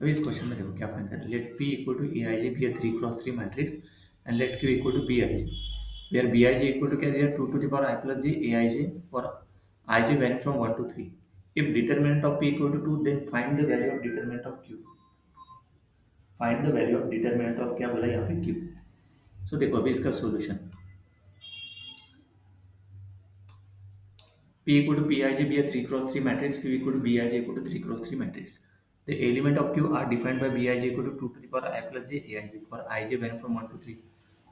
अभी इस क्वेश्चन में देखो क्या फाइंड करना है। Let P equal to a I j be a 3x3 matrix and let Q equal to b I j, where b I J equal to क्या दिया, 2 to the power I plus j a I j for I j varying from 1 to 3. If determinant of P equal to 2, then find the value of determinant of Q. Find the value of determinant of क्या बोला यहाँ पे Q. सो देखो अभी इसका solution, P equal to Pij be a 3x3 matrix, Q equal to Bij equal to 3x3 matrix. The element of Q are defined by Bij equal to 2 to the power I plus j Aij for ij varying from 1 to 3.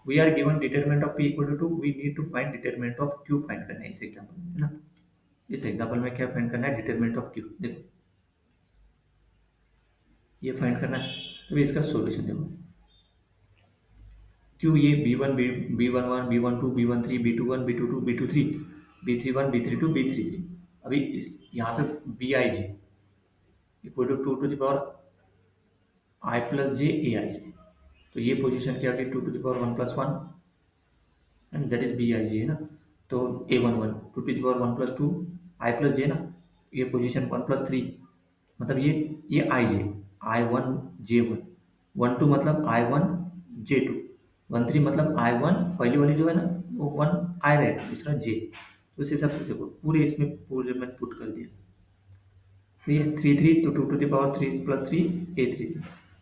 We are given determinant of P equal to 2, we need to find determinant of Q find करना है इस example में, है ना. इस example में क्या find करना है, डिटरमिनेंट ऑफ Q. देखो ये फाइंड करना है, तो इसका सॉल्यूशन देखो. Q ये B1 B11 B12 B13 B21 B22 B23 B31 B32 B33. अभी इस यहाँ पे Bij equal to 2 to the power I plus j a I j, तो ये पोजीशन क्या होगी, 2 to the power 1 plus 1 and that is B I J, है ना. तो A11 2 to the power 1 plus 2 I plus j ना, ये position 1 plus 3, मतलब ये आई जे, I1 J1 1 2 मतलब I1 J2 1 3 मतलब I1 पहली वाली जो है ना वो 1 I रहेगा, दूसरा J. तो उस हिसाब से देखो पूरे इसमें पूरे मैंने पुट कर दिया. सही है. 3 3 तो 2 to the power 3 plus 3 A3.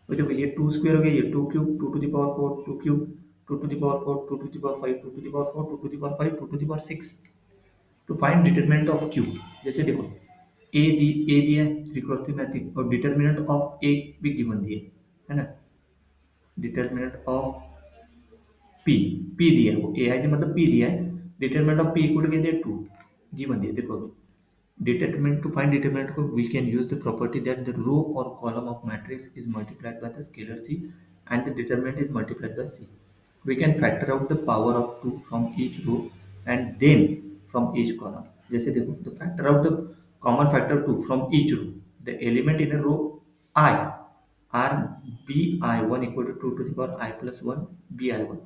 तो देखो ये 2 स्क्वायर हो गया, ये 2 cube 2 to the power 4 2 cube 2 to the power 4 2 to the power 5 2 to the power 4 2 to the power 5 2 to the power 6. To find determinant of Q, जैसे देखो ए दिया है 3x3 मैट्रिक्स और डिटरमिनेंट ऑफ ए भी गिवन दिए है ना. डिटरमिनेंट ऑफ पी दिया है, वो ए आई जी मतलब पी दिया है. Determinant of P equal to दिया 2 गिवन दिया. देखो अभी determinant, to find determinant को we can use the property that the row or column of matrix is multiplied by the scalar c and the determinant is multiplied by c. We can factor out the power of 2 from each row and then from each column. जैसे देखो the factor out the common factor 2 from each row, the element in a row I are bi1 equal to 2 to the power I plus 1 bi1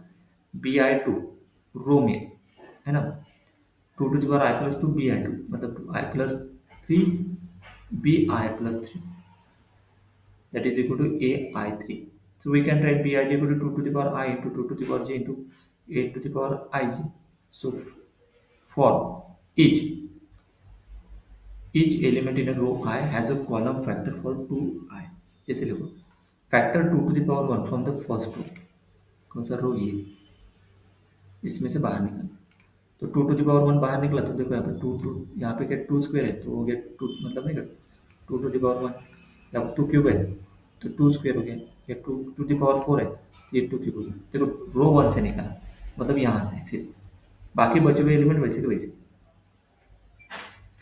bi2 रो में है ना. 2 to the power I plus 2 bi2 मतलब I plus 3 bi plus 3, that is equal to ai3. So we can write bij equal to 2 to the power I into 2 to the power j into 8 to the power ij. So for each element in a row I has a column factor for 2i. जैसे लिखो factor 2 to the power 1 from the first row, कौन सा रो, ये इसमें से बाहर निकल. तो 2 to the power 1 बाहर निकला तो देखो यहाँ पे 2 यहाँ पे क्या 2 स्क्वायर है तो हो गया 2 मतलब नहीं 2 to the power 1, या 2 क्यूब है तो 2 स्क्वायर हो गया, या 2 to the power 4 है तो ये 2 क्यूब हो गया. देखो रो 1 से निकला मतलब यहाँ से सिर्फ, बाकी बचे हुए एलिमेंट वैसे के वैसे.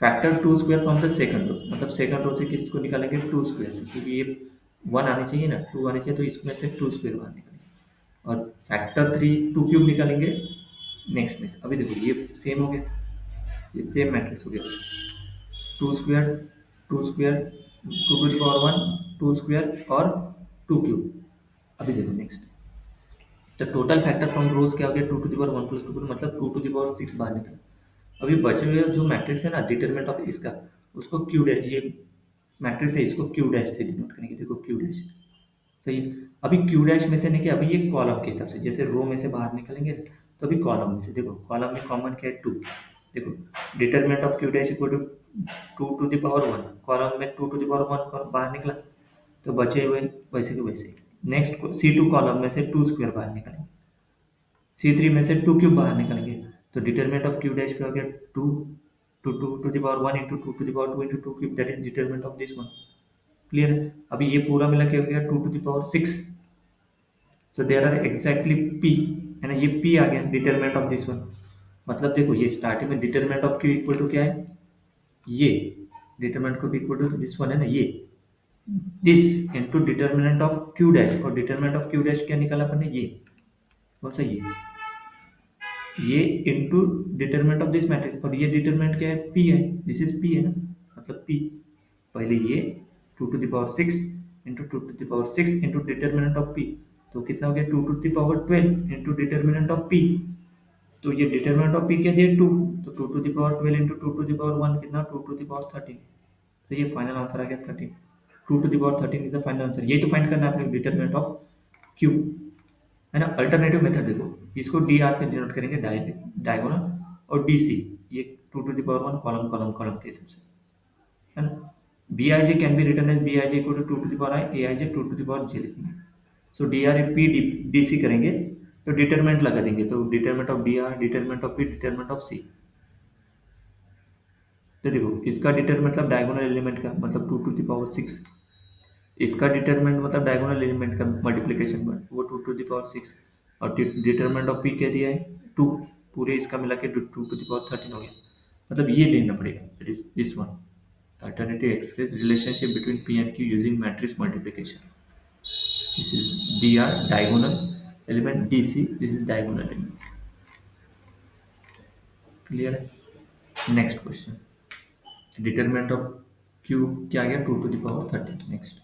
Factor 2 square from the second row, मतलब सेकंड रो से किसको निकालेंगे 2 स्क्वायर से, क्योंकि ये 1 आनी चाहिए ना, 2 आनी चाहिए तो इसमें से 2 स्क्वायर बाहर निकालेंगे. और फैक्टर 3 2 क्यूब निकालेंगे नेक्स्ट में से. अभी देखो ये सेम हो गया, ये सेम मैट्रिक्स हो गया. 2 square 2 square 2 to the power 1 2 square और 2 क्यूब. अभी देखो next, the total factor from rows क्या हो गया 2 to the power 1 plus 2 मतलब 2 to the power 6 बाहर निकला. अभी बचे हुए जो मैट्रिक्स है ना डिटरमिनेंट ऑफ इसका, उसको क्यू डैश, ये मैट्रिक्स है इसको क्यू डैश से डिनोट करेंगे. देखो क्यू डैश सही है. अभी क्यू डैश में से नहीं कि अभी ये कॉलम के हिसाब से, जैसे रो में से बाहर निकलेंगे तो अभी कॉलम में से. देखो कॉलम में कॉमन क्या है 2. देखो determinant of Q dash equal to 2 to the power 1, column में 2 to the power 1 बाहर निकला तो बचे हुए वैसे के वैसे. नेक्स्ट C2 कॉलम में से 2 स्क्वायर बाहर निकलेंगे, C3 में से 2 क्यूब बाहर निकलेंगे. तो डिटरमिनेंट ऑफ क्यू डैश क्या हो गया 2 to the power 1 into 2 to the power 2 into 2 cube, that is determinant of this one. Clear है. अभी ये पूरा मिला क्या हो गया 2 to the power 6. So there are exactly P, है ना, ये P आ गया डिटरमिनेंट ऑफ दिस वन. मतलब देखो ये स्टार्टिंग में determinant of Q equal to क्या है, ये डिटरमिनेंट को इक्वल टू दिस वन है ना, ये this into determinant of Q dash, और डिटरमिनेंट ऑफ Q डैश क्या निकाला अपन ने, ये कौन सा, ये into determinant of this matrix, और ये डिटरमिनेंट क्या है P है, दिस इज P है ना, मतलब P. पहले ये 2 to the power 6 into 2 to the power 6 into determinant of P, तो कितना हो गया 2 to the power 12 into determinant of P. तो ये डिटरमिनेंट ऑफ P क्या दिया 2, तो 2 to the power 12 into 2 to the power 1 कितना 2 to the power 13. तो ये फाइनल आंसर आ गया 13. Two to the power 13 is the final answer. यही तो फाइंड करना है अपने डिटरमिनेंट ऑफ क्यू, है ना। अल्टरनेटिव मेथड देखो, इसको डी आर से डिनोट करेंगे, डायगोनल, और डी सी ये two to the power 1 column column column के हिसाब से, है ना। B I J can be written as B I J equal to two to the power I, A I J two to the power J लिखेंगे। So D R P D C करेंगे तो determinant लगा देंगे, तो determinant of D R, determinant of P, determinant of सी। तो देखो इसका determinant मतलब डायगोनल एलिमेंट का मतलब टू टू द पावर 6, इसका डिटरमिनेंट मतलब डायगोनल एलिमेंट का मल्टीप्लिकेशन पर वो टू टू द पावर 6, और डिटरमिनेंट ऑफ पी कह दिया है 2, पूरे इसका मिला के टू टू द पावर 13 हो गया। मतलब ये लेना पड़ेगा, that is this one. Alternative express relationship between P and Q using matrix multiplication. This is dr diagonal element, dc this is diagonal element. Clear है। Next question, determinant of q क्या आ गया, two to the power 13। Next